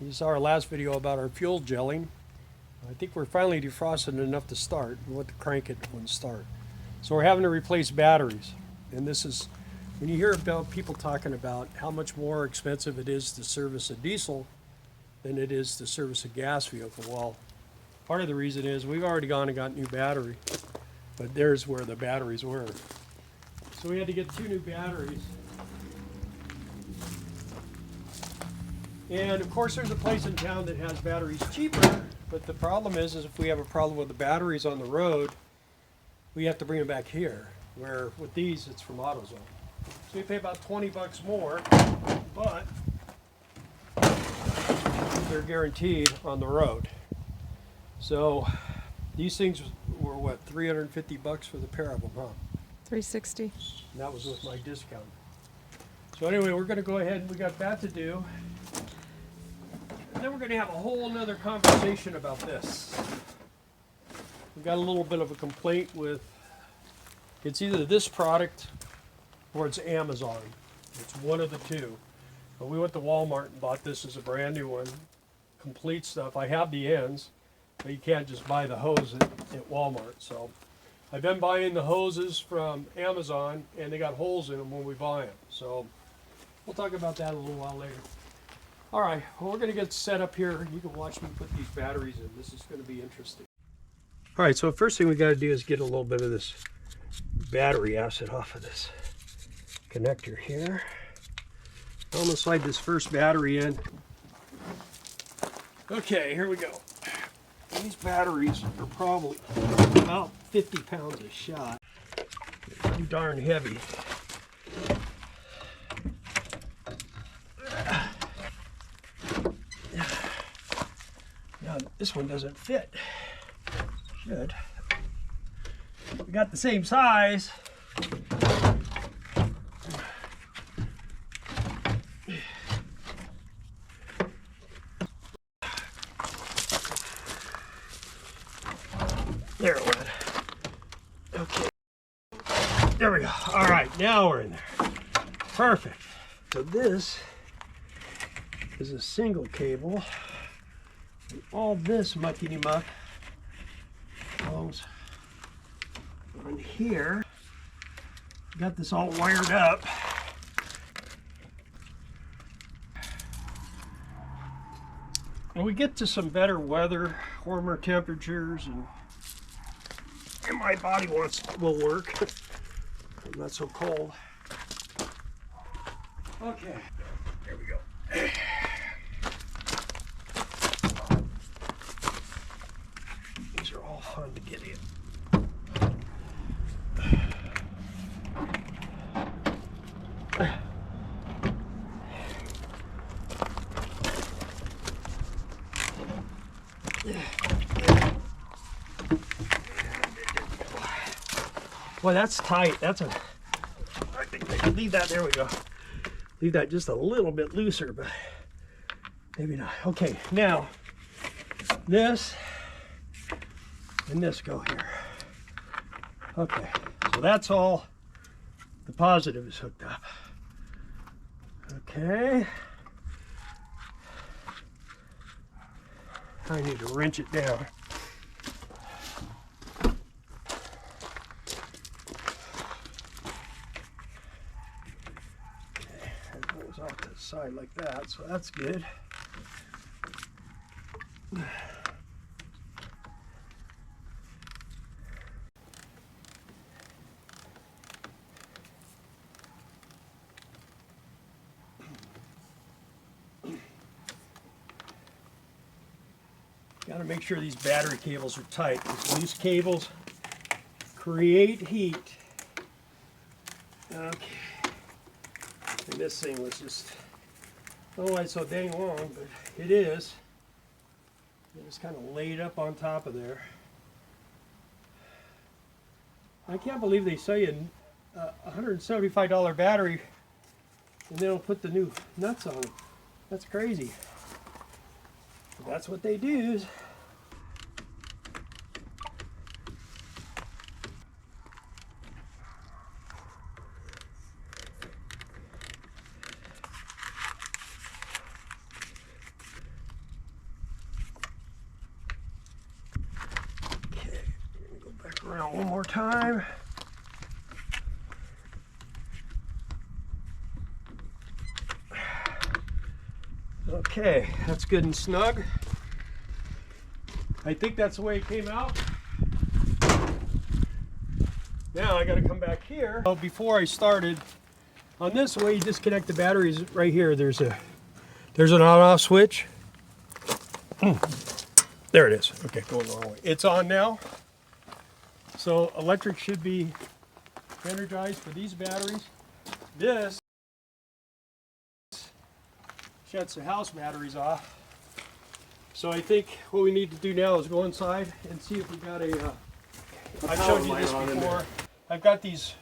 You saw our last video about our fuel gelling. I think we're finally defrosted enough to start. We want to crank it when start. So we're having to replace batteries. And this is, when you hear about people talking about how much more expensive it is to service a diesel than it is to service a gas vehicle. Well, part of the reason is we've already gone and got new battery, but there's where the batteries were. So we had to get 2 new batteries. And of course there's a place in town that has batteries cheaper, but the problem is if we have a problem with the batteries on the road, we have to bring them back here, where with these it's from AutoZone. So we pay about 20 bucks more, but they're guaranteed on the road. So these things were what, 350 bucks for the pair of them, huh? 360. And that was with my discount. So anyway, we're gonna go ahead and we got that to do. And then we're going to have a whole nother conversation about this. We got a little bit of a complaint with, it's either this product or it's Amazon. It's one of the two. But we went to Walmart and bought this as a brand new one. Complete stuff. I have the ends, but you can't just buy the hose at Walmart. So I've been buying the hoses from Amazon and they got holes in them when we buy them. So we'll talk about that a little while later. All right, well, we're going to get set up here. You can watch me put these batteries in. This is going to be interesting. All right, so the first thing we got to do is get a little bit of this battery acid off of this connector here. I'm going to slide this first battery in. Okay, here we go. These batteries are probably about 50 pounds a shot. They're too darn heavy. This one doesn't fit. Should. We got the same size. There it went. Okay. There we go. All right, now we're in there. Perfect. So this is a single cable. And all this muckety muck goes on here. Got this all wired up. When we get to some better weather, warmer temperatures, and my body will work. I'm not so cold. Okay, there we go. These are all fun to get in. Well, that's tight. I think I can leave that. There we go. Leave that just a little bit looser, but maybe not. Okay, now this and this go here. Okay, so that's all. The positive is hooked up. Okay. I need to wrench it down. Okay, it goes off to the side like that, so that's good. Got to make sure these battery cables are tight, because these cables create heat. Okay. And this thing was just, I don't know why it's so dang long, but it is. It's kind of laid up on top of there. I can't believe they sell you a $175 battery and they don't put the new nuts on it. That's crazy. But that's what they do. more time. Okay, that's good and snug. I think that's the way it came out. Now I got to come back here. So before I started, on this way you disconnect the batteries right here. There's an on-off switch. There it is. Okay, going the wrong way. It's on now. So electric should be energized for these batteries. This shuts the house batteries off. So I think what we need to do now is go inside and see if we got a I've showed you this before. I've got these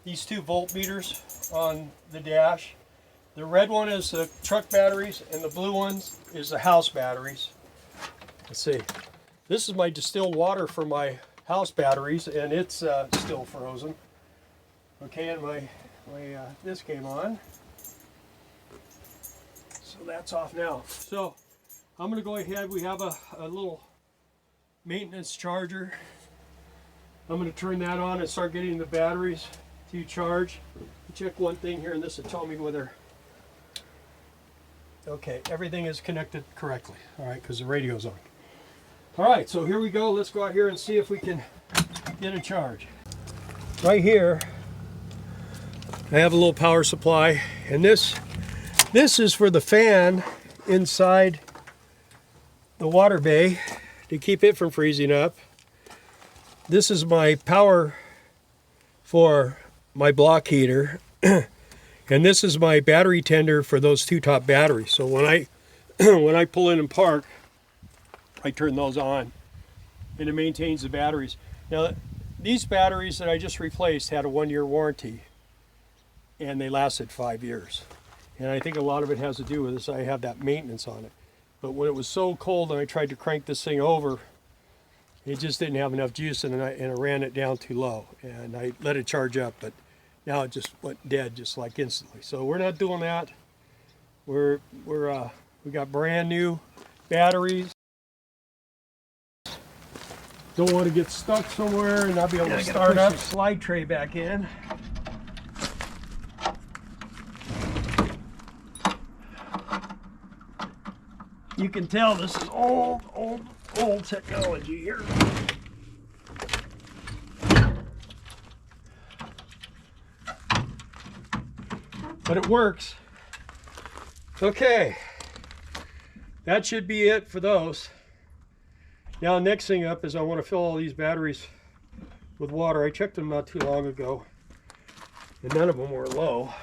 2 volt meters on the dash. The red one is the truck batteries and the blue one is the house batteries. Let's see. This is my distilled water for my house batteries and it's still frozen. Okay, and my this came on. So that's off now. So I'm going to go ahead. We have a little maintenance charger. I'm going to turn that on and start getting the batteries to charge. Check one thing here, and this will tell me whether, okay, everything is connected correctly. All right, because the radio's on. All right, so here we go. Let's go out here and see if we can get a charge. Right here, I have a little power supply, and this is for the fan inside the water bay to keep it from freezing up. This is my power for my block heater, and this is my battery tender for those 2 top batteries. So when I when I pull in and park, I turn those on, and it maintains the batteries. Now, these batteries that I just replaced had a 1-year warranty, and they lasted 5 years. And I think a lot of it has to do with this. I have that maintenance on it. But when it was so cold and I tried to crank this thing over, it just didn't have enough juice, and I ran it down too low, and I let it charge up, but now it just went dead just like instantly. So we're not doing that. We got brand new batteries. Don't want to get stuck somewhere and not be able to start up. Slide tray back in. You can tell this is old technology here. But it works. Okay, that should be it for those. Now, next thing up is I want to fill all these batteries with water. I checked them not too long ago, and none of them were low.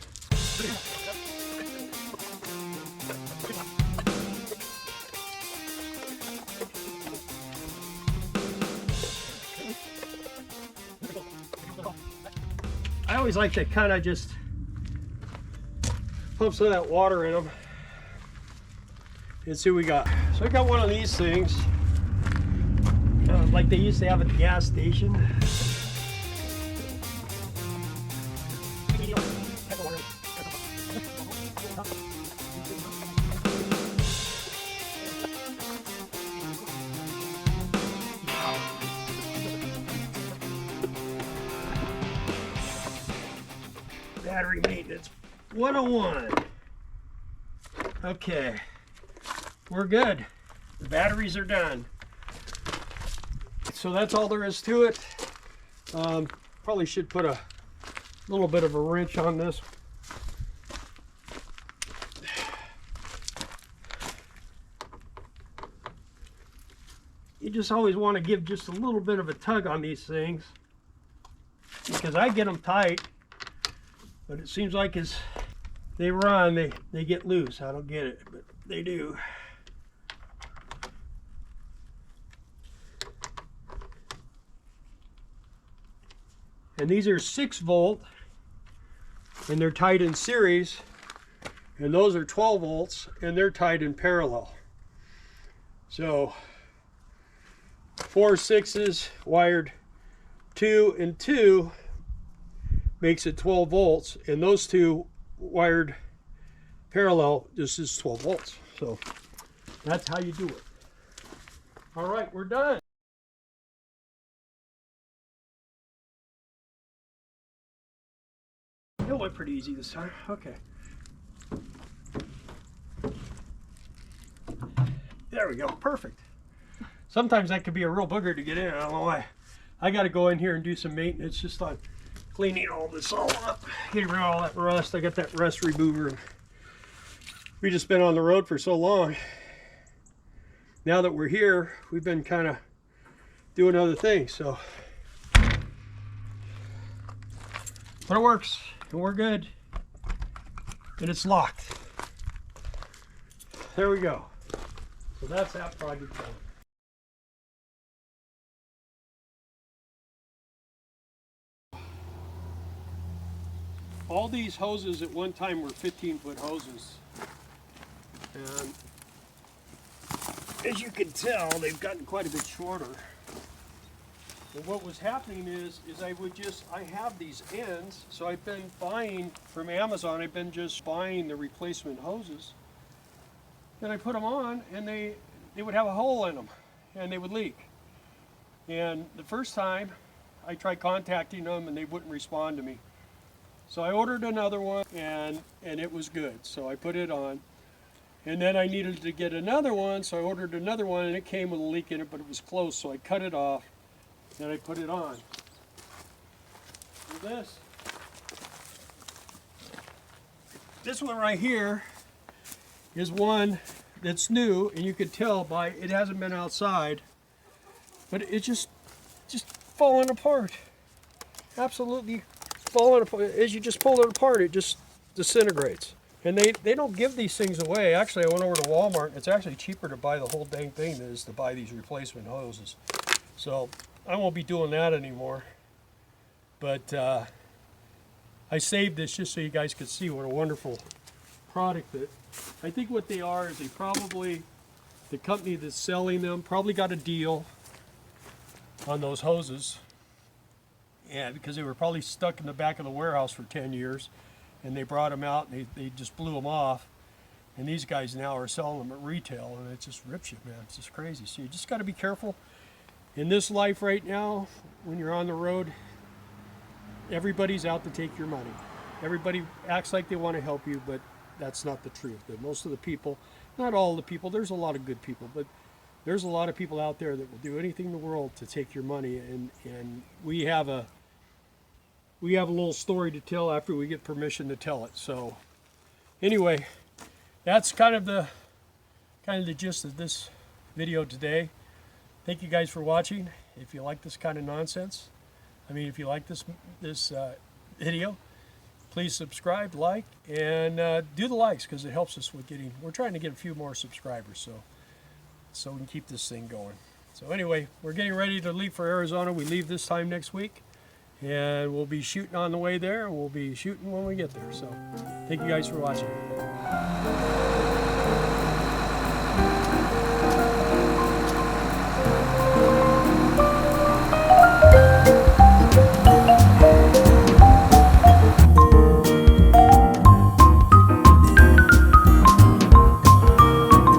I always like to kind of just pump some of that water in them and see what we got. So I got one of these things, like they used to have at the gas station. Battery maintenance 101. Okay, we're good. The batteries are done. So that's all there is to it. Probably should put a little bit of a wrench on this. You just always want to give just a little bit of a tug on these things, because I get them tight, but it seems like as they run, they get loose. I don't get it, but they do. And these are 6 volt, and they're tied in series, and those are 12 volts, and they're tied in parallel. So 4 6s wired 2 and 2 makes it 12 volts, and those 2 wired parallel, this is 12 volts. So that's how you do it. All right, we're done. It went pretty easy this time. Okay. There we go. Perfect. Sometimes that could be a real booger to get in. I don't know why. I got to go in here and do some maintenance just on cleaning all this all up, getting rid of all that rust. I got that rust remover. And we just been on the road for so long. Now that we're here, we've been kind of doing other things. So, but it works, and we're good, and it's locked. There we go. So that's that project done. All these hoses at one time were 15-foot hoses, and as you can tell, they've gotten quite a bit shorter. And what was happening is I have these ends, so I've been buying from Amazon. I've been just buying the replacement hoses, and I put them on, and they would have a hole in them, and they would leak. And the first time, I tried contacting them, and they wouldn't respond to me. So I ordered another one, and it was good. So I put it on. And then I needed to get another one, so I ordered another one, and it came with a leak in it, but it was close, so I cut it off, and I put it on. And this one right here is one that's new, and you can tell by it hasn't been outside, but it's just falling apart. Absolutely falling apart. As you just pull it apart, it just disintegrates. And they don't give these things away. Actually, I went over to Walmart. It's actually cheaper to buy the whole dang thing than it is to buy these replacement hoses. So I won't be doing that anymore. But I saved this just so you guys could see what a wonderful product that. I think what they are is the company that's selling them probably got a deal on those hoses. Yeah, because they were probably stuck in the back of the warehouse for 10 years. And they brought them out, and they just blew them off. And these guys now are selling them at retail, and it just rips you, man. It's just crazy. So you just got to be careful. In this life right now, when you're on the road, everybody's out to take your money. Everybody acts like they want to help you, but that's not the truth. And most of the people, not all the people, there's a lot of good people, but there's a lot of people out there that will do anything in the world to take your money. And we have a little story to tell after we get permission to tell it. So anyway, that's kind of the gist of this video today. Thank you guys for watching. If you like this kind of nonsense, if you like this video, please subscribe, like, and do the likes, because it helps us with we're trying to get a few more subscribers, so we can keep this thing going. So anyway, we're getting ready to leave for Arizona. We leave this time next week. And we'll be shooting on the way there, and we'll be shooting when we get there. So thank you guys for watching.